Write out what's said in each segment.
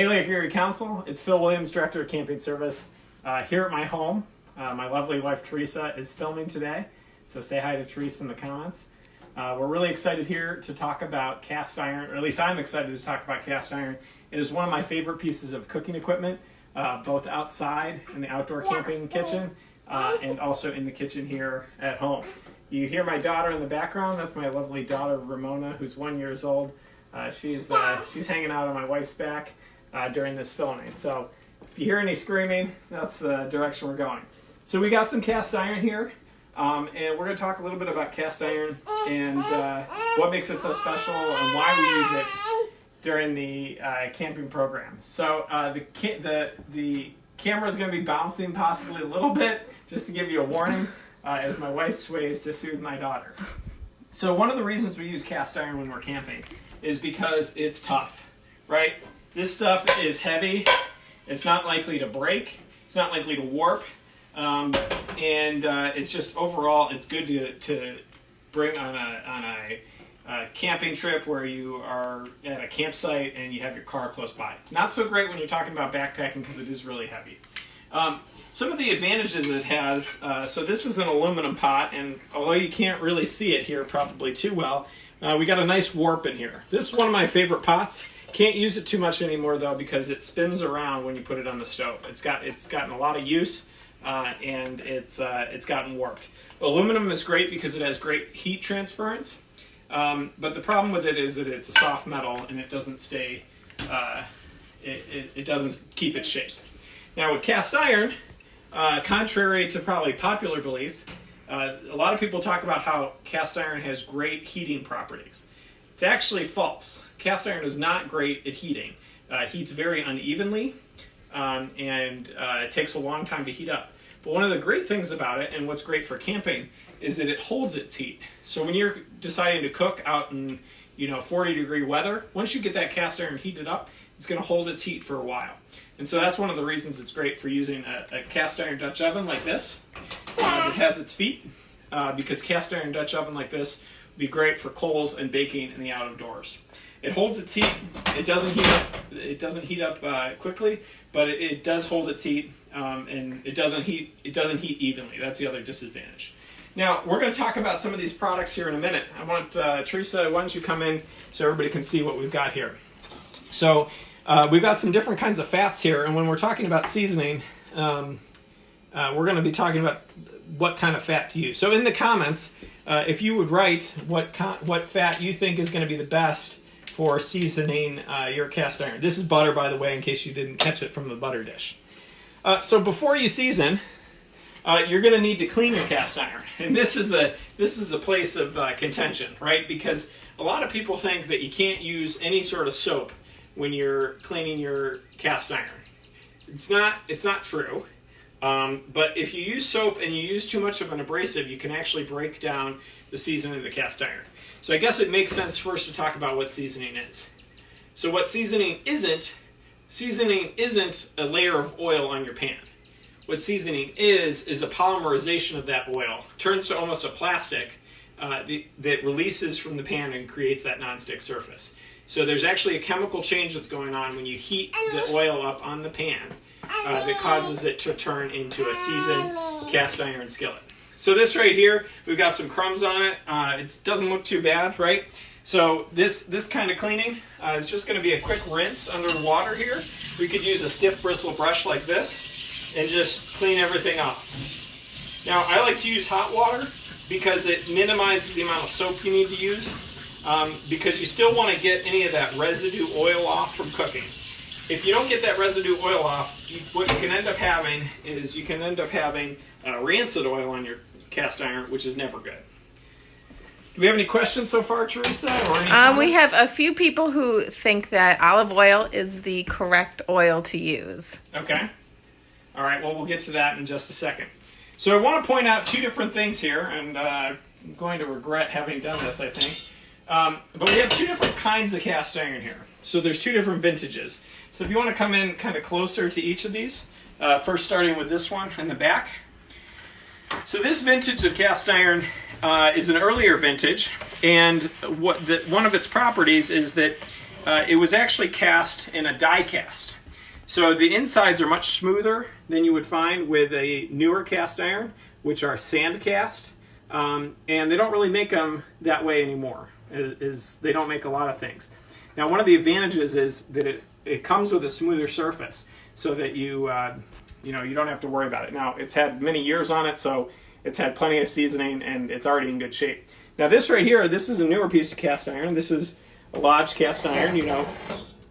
Hey, Lake Erie Council, it's Phil Williams, Director of Camping Service. Here at my home, my lovely wife Teresa is filming today, so say hi to Teresa in the comments. We're really excited here to talk about cast iron, or at least I'm excited to talk about cast iron. It is one of my favorite pieces of cooking equipment, both outside in the outdoor camping kitchen and also in the kitchen here at home. You hear my daughter in the background. That's my lovely daughter Ramona, who's 1 year old. She's hanging out on my wife's back during this filming. So if you hear any screaming, that's the direction we're going. So we got some cast iron here, and we're going to talk a little bit about cast iron and what makes it so special and why we use it during the camping program. So the camera is going to be bouncing possibly a little bit, just to give you a warning, as my wife sways to soothe my daughter. So one of the reasons we use cast iron when we're camping is because it's tough, right? This stuff is heavy. It's not likely to break. It's not likely to warp. And it's just overall, it's good to bring on a camping trip where you are at a campsite and you have your car close by. Not so great when you're talking about backpacking because it is really heavy. Some of the advantages it has, so this is an aluminum pot, and although you can't really see it here probably too well, we got a nice warp in here. This is one of my favorite pots. Can't use it too much anymore though because it spins around when you put it on the stove. It's gotten a lot of use and it's gotten warped. Aluminum is great because it has great heat transference, but the problem with it is that it's a soft metal and it doesn't stay. It doesn't keep its shape. Now with cast iron, contrary to probably popular belief, a lot of people talk about how cast iron has great heating properties. It's actually false. Cast iron is not great at heating. It heats very unevenly, and it takes a long time to heat up. But one of the great things about it, and what's great for camping, is that it holds its heat. So when you're deciding to cook out in 40-degree weather, once you get that cast iron heated up, it's going to hold its heat for a while. And so that's one of the reasons it's great for using a cast iron Dutch oven like this. It has its feet, because cast iron Dutch oven like this would be great for coals and baking in the outdoors. It holds its heat. It doesn't heat up. It doesn't heat up quickly, but it does hold its heat, and it doesn't heat evenly. That's the other disadvantage. Now we're going to talk about some of these products here in a minute. I want Teresa, why don't you come in so everybody can see what we've got here. So we've got some different kinds of fats here, and when we're talking about seasoning, we're going to be talking about what kind of fat to use. So in the comments, if you would write what fat you think is going to be the best for seasoning your cast iron. This is butter, by the way, in case you didn't catch it from the butter dish. So before you season, you're going to need to clean your cast iron, and this is a place of contention, right? Because a lot of people think that you can't use any sort of soap when you're cleaning your cast iron. It's not true. But if you use soap and you use too much of an abrasive, you can actually break down the seasoning of the cast iron. So I guess it makes sense first to talk about what seasoning is. So what seasoning isn't a layer of oil on your pan. What seasoning is a polymerization of that oil. It turns to almost a plastic that releases from the pan and creates that nonstick surface. So there's actually a chemical change that's going on when you heat the oil up on the pan that causes it to turn into a seasoned cast iron skillet. So this right here, we've got some crumbs on it. It doesn't look too bad, right? So this kind of cleaning is just going to be a quick rinse under the water here. We could use a stiff bristle brush like this and just clean everything off. Now I like to use hot water because it minimizes the amount of soap you need to use, because you still want to get any of that residue oil off from cooking. If you don't get that residue oil off, what you can end up having is rancid oil on your cast iron, which is never good. Do we have any questions so far, Teresa? Or any we have a few people who think that olive oil is the correct oil to use. Okay. All right, well, we'll get to that in just a second. So I want to point out two different things here, and I'm going to regret having done this, I think. But we have two different kinds of cast iron here. So there's two different vintages. So if you want to come in kind of closer to each of these, first starting with this one in the back. So this vintage of cast iron is an earlier vintage, and one of its properties is that it was actually cast in a die cast. So the insides are much smoother than you would find with a newer cast iron, which are sand cast. And they don't really make them that way anymore. They don't make a lot of things. Now, one of the advantages is that it comes with a smoother surface, so that you don't have to worry about it. Now, it's had many years on it, so it's had plenty of seasoning, and it's already in good shape. Now, this right here, this is a newer piece of cast iron. This is a Lodge cast iron.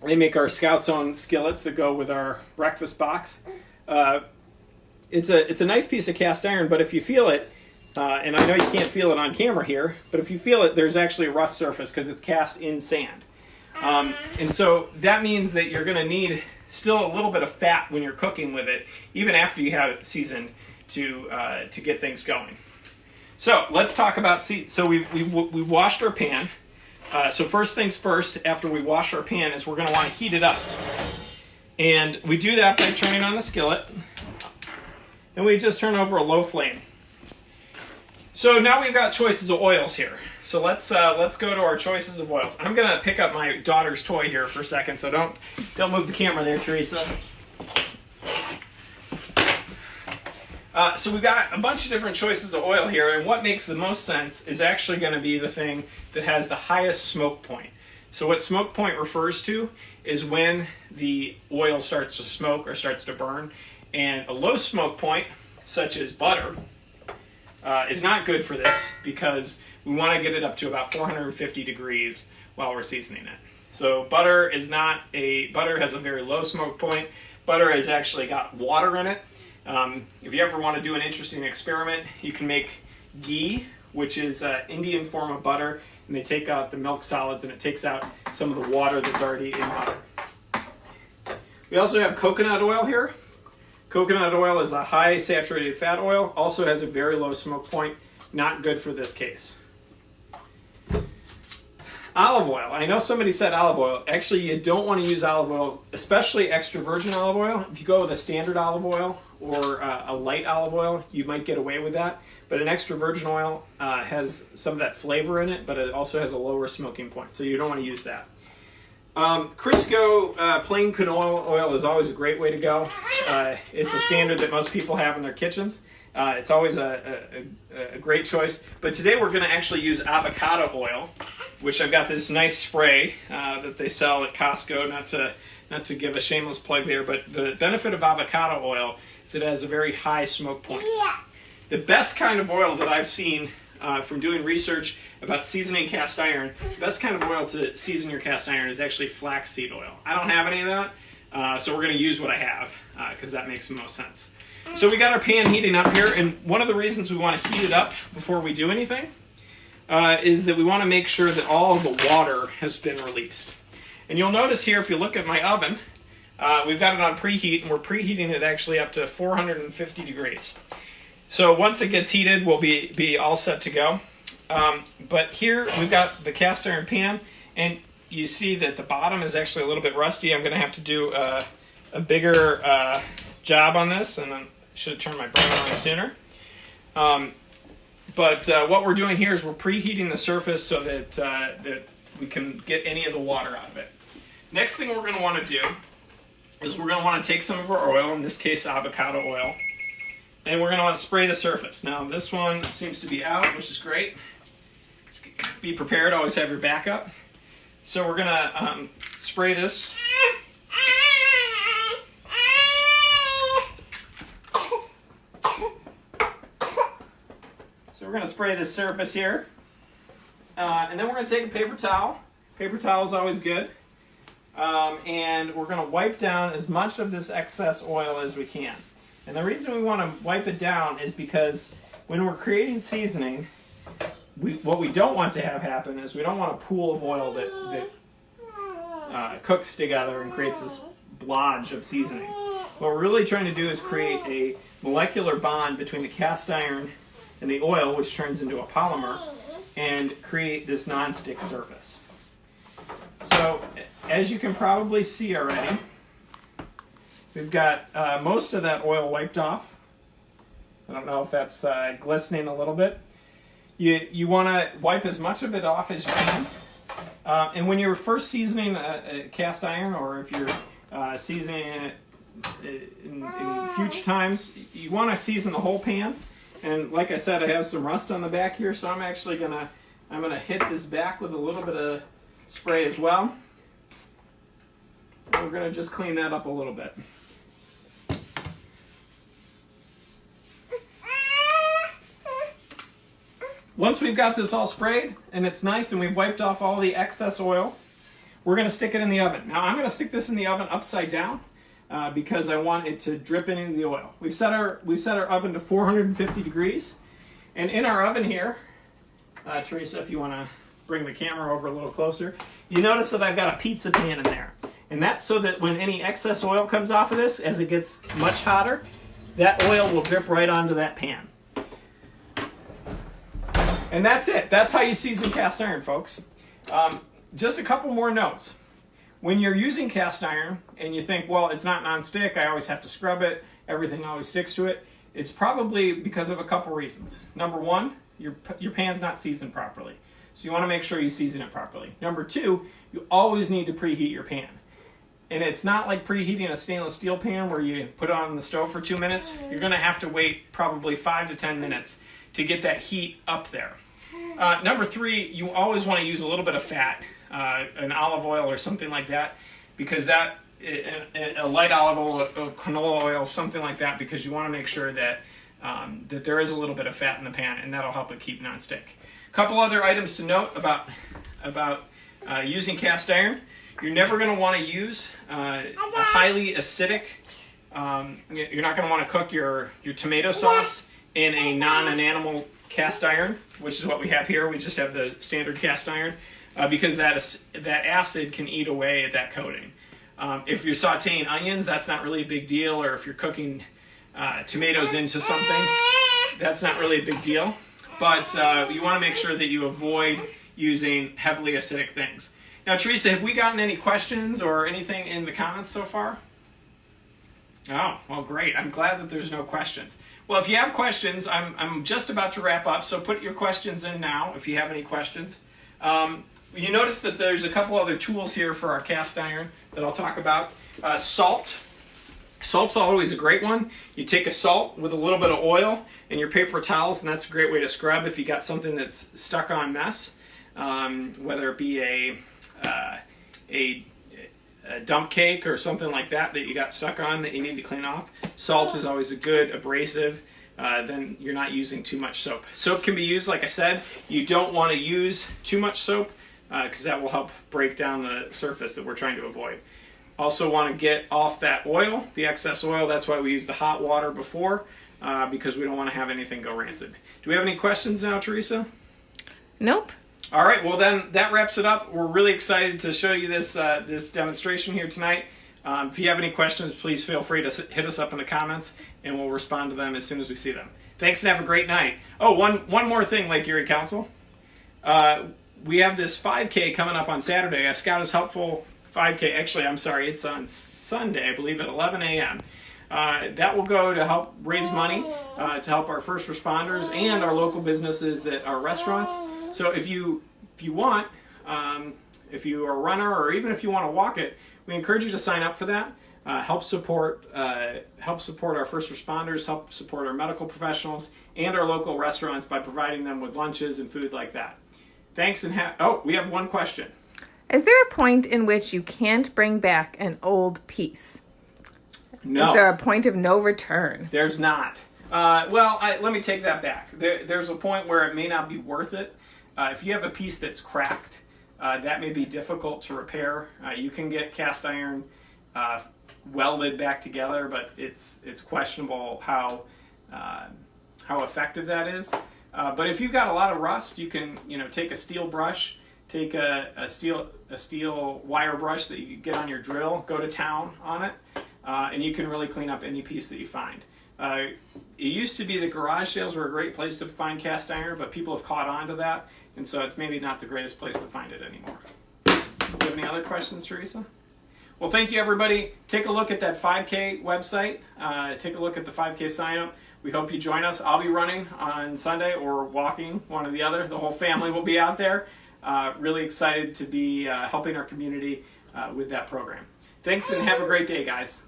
They make our Scout's Own skillets that go with our breakfast box. It's a nice piece of cast iron, but if you feel it, and I know you can't feel it on camera here, but if you feel it, there's actually a rough surface because it's cast in sand. And so that means that you're going to need still a little bit of fat when you're cooking with it, even after you have it seasoned, to get things going. So let's talk about so we've washed our pan. So first things first, after we wash our pan, is we're going to want to heat it up. And we do that by turning on the skillet. And we just turn over a low flame. So now we've got choices of oils here. So let's go to our choices of oils. I'm going to pick up my daughter's toy here for a second, so don't move the camera there, Teresa. So we've got a bunch of different choices of oil here, and what makes the most sense is actually going to be the thing that has the highest smoke point. So what smoke point refers to is when the oil starts to smoke or starts to burn, and a low smoke point, such as butter, is not good for this because we want to get it up to about 450 degrees while we're seasoning it. So butter has a very low smoke point. Butter has actually got water in it. If you ever want to do an interesting experiment, you can make ghee, which is an Indian form of butter, and they take out the milk solids and it takes out some of the water that's already in butter. We also have coconut oil here. Coconut oil is a high saturated fat oil, also has a very low smoke point, not good for this case. Olive oil. I know somebody said olive oil. Actually, you don't want to use olive oil, especially extra virgin olive oil. If you go with a standard olive oil or a light olive oil, you might get away with that. But an extra virgin oil has some of that flavor in it, but it also has a lower smoking point, so you don't want to use that. Crisco plain canola oil is always a great way to go. It's a standard that most people have in their kitchens. It's always a great choice. But today we're going to actually use avocado oil, which I've got this nice spray that they sell at Costco. Not to give a shameless plug there, but the benefit of avocado oil is it has a very high smoke point. The best kind of oil that I've seen from doing research about seasoning cast iron, the best kind of oil to season your cast iron is actually flaxseed oil. I don't have any of that, so we're going to use what I have because that makes the most sense. So we got our pan heating up here, and one of the reasons we want to heat it up before we do anything is that we want to make sure that all of the water has been released. And you'll notice here, if you look at my oven, we've got it on preheat, and we're preheating it actually up to 450 degrees. So once it gets heated, we'll be all set to go. But here we've got the cast iron pan, and you see that the bottom is actually a little bit rusty. I'm going to have to do a bigger job on this, and I should have turned my burner on sooner. But what we're doing here is we're preheating the surface so that we can get any of the water out of it. Next thing we're going to want to do is we're going to want to take some of our oil, in this case avocado oil, and we're going to want to spray the surface. Now this one seems to be out, which is great. Be prepared, always have your backup. So we're going to spray this. So we're going to spray this surface here. And then we're going to take a paper towel. Paper towel is always good. And we're going to wipe down as much of this excess oil as we can. And the reason we want to wipe it down is because when we're creating seasoning, what we don't want to have happen is we don't want a pool of oil that cooks together and creates this blotch of seasoning. What we're really trying to do is create a molecular bond between the cast iron and the oil, which turns into a polymer, and create this non-stick surface. So, as you can probably see already, we've got most of that oil wiped off. I don't know if that's glistening a little bit. You want to wipe as much of it off as you can. And when you're first seasoning a cast iron, or if you're seasoning it in future times, you want to season the whole pan. And like I said, I have some rust on the back here, so I'm actually gonna hit this back with a little bit of spray as well. And we're gonna just clean that up a little bit. Once we've got this all sprayed and it's nice and we've wiped off all the excess oil, we're going to stick it in the oven. Now I'm going to stick this in the oven upside down because I want it to drip into the oil. We've set our oven to 450 degrees, and in our oven here, Teresa, if you want to bring the camera over a little closer, you notice that I've got a pizza pan in there, and that's so that when any excess oil comes off of this, as it gets much hotter, that oil will drip right onto that pan. And that's it. That's how you season cast iron, folks. Just a couple more notes. When you're using cast iron and you think, well, it's not nonstick, I always have to scrub it, everything always sticks to it, it's probably because of a couple reasons. Number one, your pan's not seasoned properly. So you want to make sure you season it properly. Number two, you always need to preheat your pan. And it's not like preheating a stainless steel pan where you put it on the stove for 2 minutes. You're going to have to wait probably 5 to 10 minutes to get that heat up there. Number three, you always want to use a little bit of fat, an olive oil or something like that, because a light olive oil, canola oil, something like that, because you want to make sure that that there is a little bit of fat in the pan, and that'll help it keep nonstick. A couple other items to note about using cast iron. You're never going to want to use a highly acidic. You're not going to want to cook your tomato sauce in a non-enamel cast iron, which is what we have here. We just have the standard cast iron because that acid can eat away at that coating. If you're sauteing onions, that's not really a big deal, or if you're cooking tomatoes into something, that's not really a big deal. But you want to make sure that you avoid using heavily acidic things. Now, Teresa, have we gotten any questions or anything in the comments so far? Oh, well, great. I'm glad that there's no questions. Well, if you have questions, I'm just about to wrap up, so put your questions in now if you have any questions. You notice that there's a couple other tools here for our cast iron that I'll talk about. Salt. Salt's always a great one. You take a salt with a little bit of oil and your paper towels, and that's a great way to scrub if you got something that's stuck on mess, whether it be a dump cake or something like that you got stuck on that you need to clean off. Salt is always a good abrasive. Then you're not using too much soap. Soap can be used, like I said. You don't want to use too much soap because that will help break down the surface that we're trying to avoid. Also want to get off that oil, the excess oil. That's why we use the hot water before because we don't want to have anything go rancid. Do we have any questions now, Teresa? Nope. All right, well then that wraps it up. We're really excited to show you this this demonstration here tonight. If you have any questions, please feel free to hit us up in the comments, and we'll respond to them as soon as we see them. Thanks, and have a great night. Oh, one more thing, Lake Erie Council. We have this 5K coming up on Saturday. A Scout is Helpful 5K. Actually, I'm sorry, it's on Sunday, I believe, at 11 a.m. That will go to help raise money to help our first responders and our local businesses that are restaurants. So if you want, if you are a runner or even if you want to walk it, we encourage you to sign up for that. Help support our first responders, help support our medical professionals and our local restaurants by providing them with lunches and food like that. Thanks, and we have one question. Is there a point in which you can't bring back an old piece? No. Is there a point of no return? There's not. Let me take that back. There's a point where it may not be worth it. If you have a piece that's cracked, that may be difficult to repair. You can get cast iron welded back together, but it's questionable how effective that is. But if you've got a lot of rust, you can take a steel brush, take a steel wire brush that you get on your drill, go to town on it, and you can really clean up any piece that you find. It used to be that garage sales were a great place to find cast iron, but people have caught on to that, and so it's maybe not the greatest place to find it anymore. Do you have any other questions, Teresa? Well, thank you, everybody. Take a look at that 5K website. Take a look at the 5K sign-up. We hope you join us. I'll be running on Sunday or walking, one or the other. The whole family will be out there. Really excited to be helping our community with that program. Thanks and have a great day, guys.